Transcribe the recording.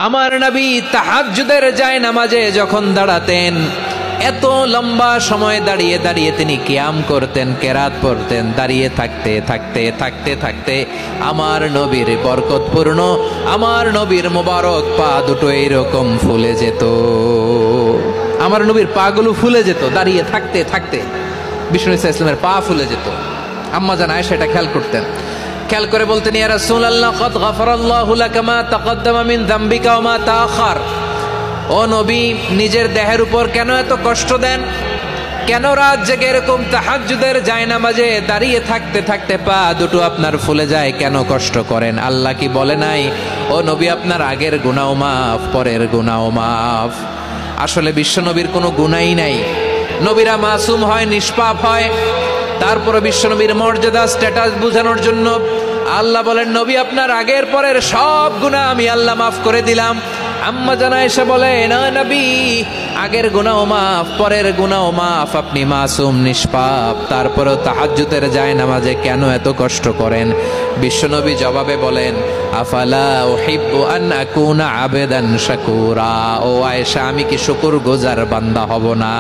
আমার নবী তাহাজ্জুদের জায়নামাজে যখন দাঁড়াতেন, এত লম্বা সময় দাঁড়িয়ে দাঁড়িয়ে তিনি কিয়াম করতেন, কেরাত পড়তেন। দাঁড়িয়ে থাকতে থাকতে থাকতে থাকতে আমার নবীর বরকতপূর্ণ, আমার নবীর মোবারক পা দুটো এইরকম ফুলে যেত। আমার নবীর পা গুলো ফুলে যেত দাঁড়িয়ে থাকতে থাকতে। বিষ্ণু ইসলামের পা ফুলে যেত। আম্মা জান আয়েশা এটা খেয়াল করতেন। খেয়াল করে বলতেন, ইয়া রাসূলুল্লাহ কদ গফারাল্লাহু লাকা মা তাকদ্দামা মিন যামবিকা ওয়া মা তাআখার। ও নবী, নিজের দেহের উপর কেন এত কষ্ট দেন? কেন রাত জেগে এরকম তাহাজ্জুদের জায়নামাজে দাঁড়িয়ে থাকতে থাকতে পা দুটো আপনার ফুলে যায়? কেন কষ্ট করেন? আল্লাহ কি বলে নাই, ও নবী আপনার আগের গুনাহ মাফ, পরের গুনাহ মাফ? আসলে বিশ্ব নবীর কোনো গুনাহই নাই। নবীরা মাসুম হয়, নিষ্পাপ হয়। তারপরে বিশ্বনবীর মর্যাদা, স্ট্যাটাস বোঝানোর জন্য আল্লাহ বলেন, নবী আপনার আগের পরের সব গুনাহ আমি আল্লাহ মাফ করে দিলাম। আম্মা জান আয়েশা বলে, না নবী, আগের গুনাহ মাফ, পরের গুনাহ মাফ, আপনি মাসুম, নিষ্পাপ, তারপরেও তাহাজ্জুদের জায়নামাজে কেন এত কষ্ট করেন? বিশ্বনবী জবাবে বলেন, আফালা উহিব্বু আন আকুনা আবেদান শাকুরা। ও আয়েশা, আমি কি শুকরগুজার বান্দা হব না?